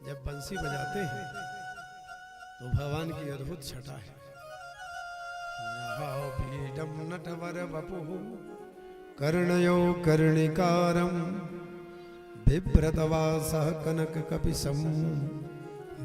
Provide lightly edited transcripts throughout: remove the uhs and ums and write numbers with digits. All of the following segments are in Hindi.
जब बंसी बजाते हैं तो भगवान की अद्भुत छटा है। पीडम नटवर वपुः कर्णयो कर्णिकारं बिभ्रतवासः कनककपिशं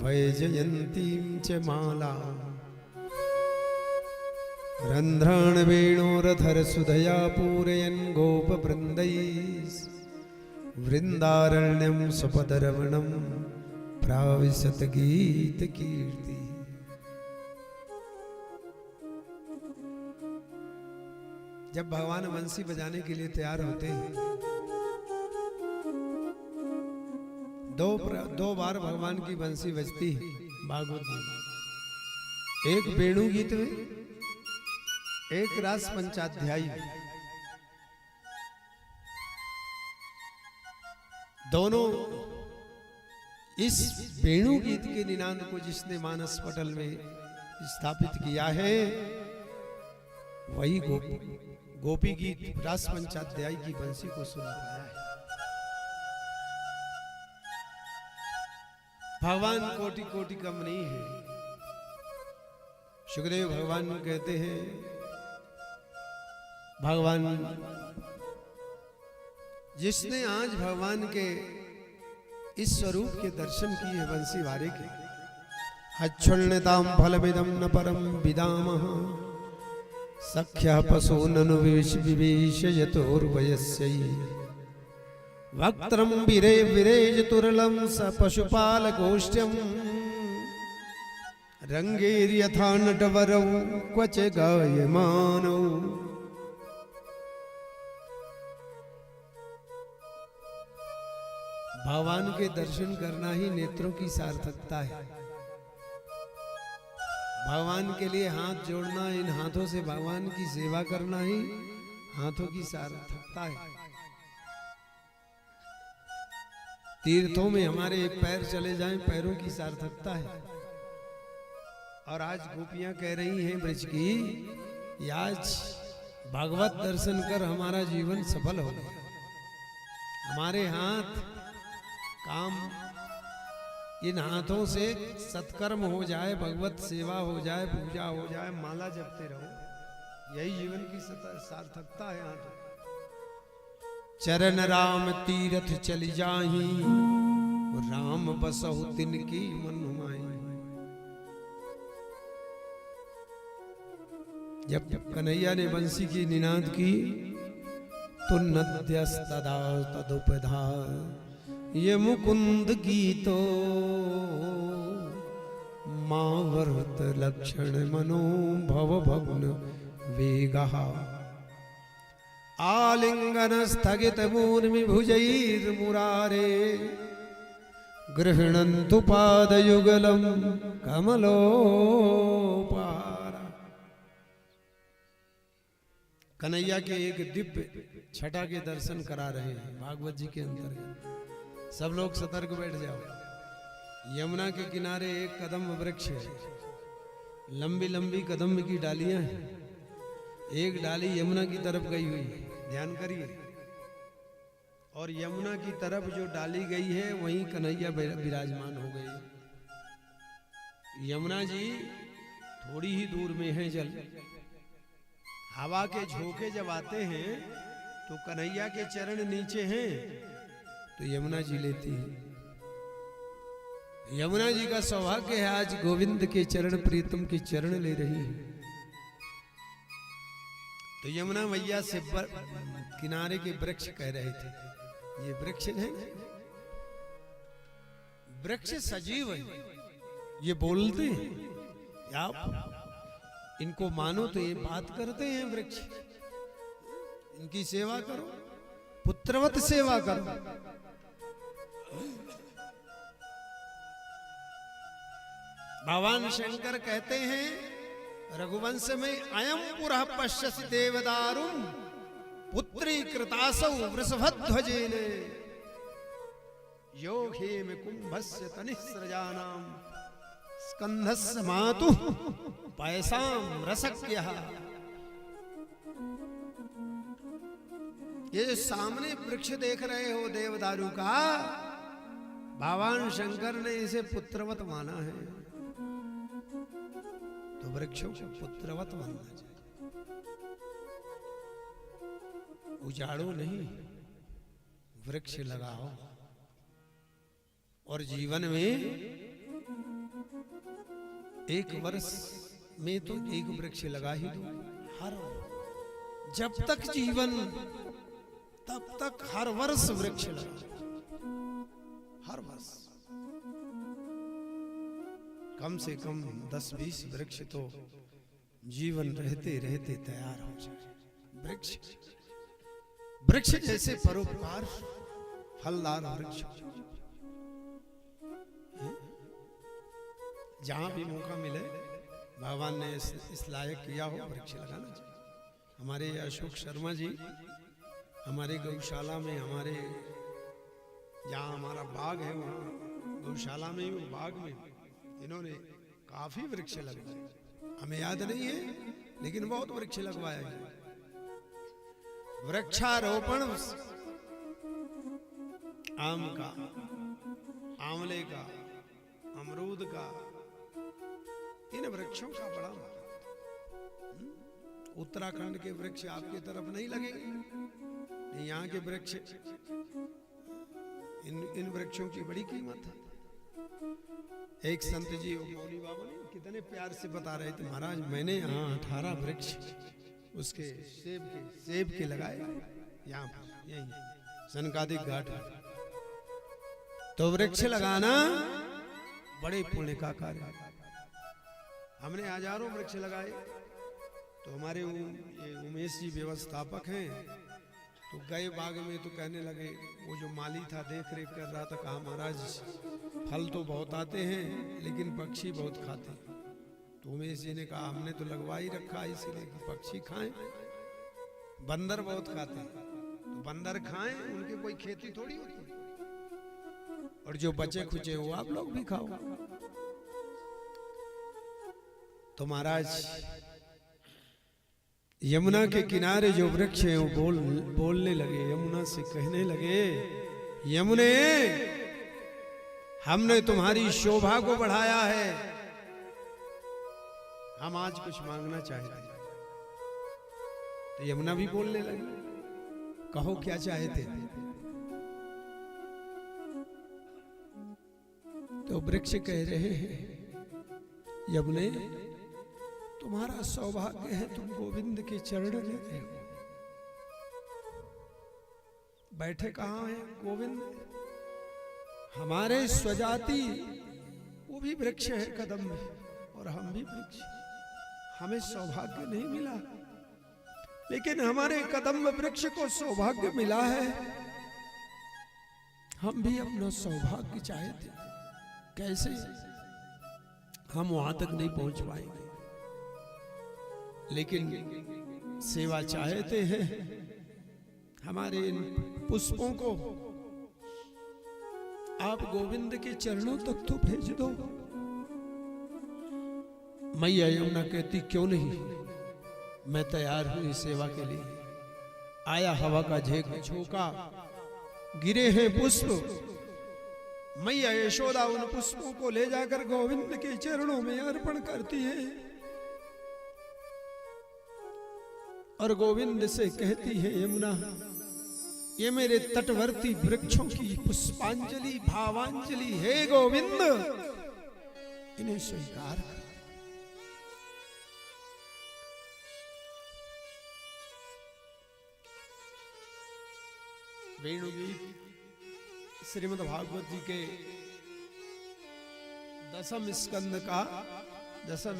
वैजयन्तीं च मालाम् रन्ध्रान् वेणोरधरसुधया पूरयन् गोपवृन्दैः वृन्दारण्यं स्वपदरमणं प्राविशत गीत कीर्ति। जब भगवान बंसी बजाने के लिए तैयार होते हैं, दो बार भगवान की बंसी बजती है भागवत जी। एक वेणु गीत में, एक रास पंचाध्यायी। दोनों इस वेणु गीत के निनाद को जिसने मानस पटल में स्थापित किया है वही गोपी गीत रास पंचाध्यायी की बंसी को सुन पाया है। भगवान कोटि कोटि कम नहीं है। सुखदेव भगवान कहते हैं, भगवान जिसने आज भगवान के इस स्वरूप के दर्शन किए हैं बंसी वारे के, अच्छुण्यताम फलमिदं न परम विदामः सख्या पशु ननु विवेश यतोर्वयस्यै वक्त्रम विरे विरेज तुरलम स पशुपाल गोष्ठ्यम रंगेर यथा नटवरौ क्वच गायमानौ। भगवान के दर्शन करना ही नेत्रों की सार्थकता है। भगवान के लिए हाथ जोड़ना, इन हाथों से भगवान की सेवा करना ही हाथों की सार्थकता है। तीर्थों में हमारे एक पैर चले जाएं, पैरों की सार्थकता है। और आज गोपियां कह रही हैं ब्रज की, आज भागवत दर्शन कर हमारा जीवन सफल हो गया। हमारे हाथ काम, इन हाथों से सत्कर्म हो जाए, भगवत सेवा हो जाए, पूजा हो जाए, माला जपते रहो, यही जीवन की सार्थकता है। हाथों चरण राम तीरथ चली जाही राम बसहु तिनकी मन हुमाई। जब कन्हैया ने बंसी की निनाद की तो नद्यस्तदा तदुपधार ये मुकुंद गीतो मावर्त लक्षण मनो भव भग्न वेगः आलिंगन स्थगित मूर्मि भुजैर्मुरारे गृह्णन्तु पादयुगलं कमलोपारा। कन्हैया के एक दिव्य छटा के दर्शन करा रहे हैं भागवत जी के अंतर्गत। सब लोग सतर्क बैठ जाओ। यमुना के किनारे एक कदम वृक्ष है, लंबी लंबी कदम की डालियां हैं। एक डाली यमुना की तरफ गई हुई है, ध्यान करिए। और यमुना की तरफ जो डाली गई है वहीं कन्हैया विराजमान हो गए। यमुना जी थोड़ी ही दूर में है जल। हवा के झोंके जब आते हैं तो कन्हैया के चरण नीचे हैं तो यमुना जी लेती है। यमुना जी का सौभाग्य है आज गोविंद के चरण, प्रीतम के चरण ले रही है। तो यमुना मैया से किनारे के वृक्ष कह रहे थे, ये वृक्ष है, वृक्ष सजीव है, ये बोलते हैं। आप इनको मानो तो ये बात करते हैं। वृक्ष, इनकी सेवा करो, पुत्रवत सेवा करो। भगवान शंकर कहते हैं रघुवंश में, अयम पुरः पश्यसि देवदारुं पुत्री कृतासौ वृषभध्वजेन यो हेम कुंभस्य तनिस्रजानां स्कंधस्य मातुः पयसां रसक्यः। ये जो सामने वृक्ष देख रहे हो देवदारू का, भगवान शंकर ने इसे पुत्रवत माना है, तो वृक्षों को पुत्रवत मानना चाहिए। उजाड़ो नहीं, वृक्ष लगाओ। और जीवन में एक वर्ष में तो एक वृक्ष लगा ही दो। हर जब तक जीवन तब तक हर वर्ष वृक्ष लगा, हर वर्ष कम से कम 10-20 वृक्ष तो जीवन रहते रहते तैयार हो जाए। वृक्ष जैसे परोपकार फलदार वृक्ष, जहां भी मौका मिले भगवान ने इस लायक किया हो वृक्ष लगाना चाहिए। हमारे अशोक शर्मा जी हमारे गौशाला में, हमारे जहाँ हमारा बाग है वहाँ गौशाला में, वो बाग में इन्होंने काफी वृक्ष लगवाए। हमें याद नहीं है लेकिन बहुत वृक्ष लगवाया है। वृक्षारोपण आम का, आंवले का, अमरूद का, इन वृक्षों का बड़ा उत्तराखंड के वृक्ष आपकी तरफ नहीं लगेंगे, यहाँ के वृक्ष, इन वृक्षों की बड़ी कीमत है। एक संत जी मौली बाबा ने कितने प्यार से बता रहे थे, महाराज मैंने यहाँ 18 वृक्ष उसके सेब के लगाए यहाँ पर, यही सनकादिक घाट। तो वृक्ष लगाना बड़े पुण्य का कार्य। हमने हजारों वृक्ष लगाए। तो हमारे उमेश जी व्यवस्थापक हैं, तो गए बाग में तो कहने लगे, वो जो माली था देख रेख कर रहा था, कहा महाराज फल तो बहुत आते हैं लेकिन पक्षी बहुत खाते हैं। तो उमेश जी ने कहा हमने तो लगवा ही रखा इसीलिए कि पक्षी खाएं, बंदर बहुत खाते हैं, तो बंदर खाएं, उनकी कोई खेती थोड़ी होती, और जो बचे खुचे वो आप लोग भी खाओ। तो महाराज यमुना के किनारे जो वृक्ष हैं वो बोलने लगे, यमुना से कहने लगे, यमुने हमने तुम्हारी शोभा को बढ़ाया है, हम आज कुछ मांगना चाहते हैं। तो यमुना भी बोलने लगी, कहो क्या चाहते। तो वृक्ष कह रहे हैं, यमुने तुम्हारा सौभाग्य है तुम गोविंद के चरण लेते हो। बैठे कहाँ हैं गोविंद? हमारे स्वजाति वो भी वृक्ष है कदम में, और हम भी वृक्ष। हमें सौभाग्य नहीं मिला, लेकिन हमारे कदम वृक्ष को सौभाग्य मिला है। हम भी अपना सौभाग्य चाहते, कैसे? हम वहां तक नहीं पहुंच पाएंगे, लेकिन सेवा चाहते हैं। हमारे इन पुष्पों को आप गोविंद के चरणों तक तो भेज दो। मैया यमुना कहती क्यों नहीं, मैं तैयार हूं इस सेवा के लिए। आया हवा का झोंका, गिरे हैं पुष्प। मैया यशोदा उन पुष्पों को ले जाकर गोविंद के चरणों में अर्पण करती है, और गोविंद से कहती है, यमुना ये मेरे तटवर्ती वृक्षों की पुष्पांजलि भावांजलि है गोविंद, इन्हें स्वीकार कर। वेणुगीत श्रीमद् भागवत जी के दसम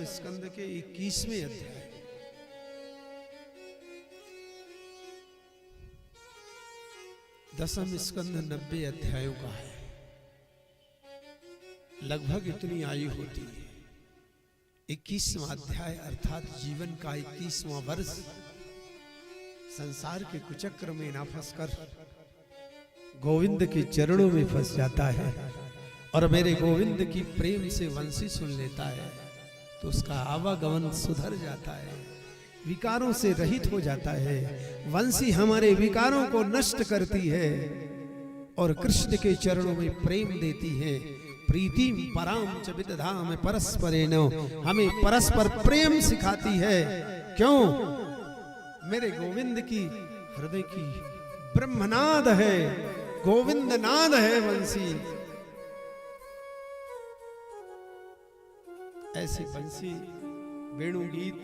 स्कंद के 21वें अध्याय, दसम स्कंद 90 अध्यायों का है। लगभग इतनी आयु होती है। 21वां अध्याय अर्थात जीवन का 21वां वर्ष संसार के कुचक्र में ना फंसकर गोविंद के चरणों में फंस जाता है, और मेरे गोविंद की प्रेम से वंशी सुन लेता है, तो उसका आवागमन सुधर जाता है, विकारों से रहित हो जाता है। वंशी हमारे विकारों को नष्ट करती है, और कृष्ण के चरणों में प्रेम देती हैं। प्रीतिम पराम च विदधाम परस्परेण, हमें परस्पर प्रेम सिखाती है। क्यों? मेरे गोविंद की हृदय की ब्रह्मनाद है, गोविंद नाद है बंसी। ऐसी बंसी वेणु गीत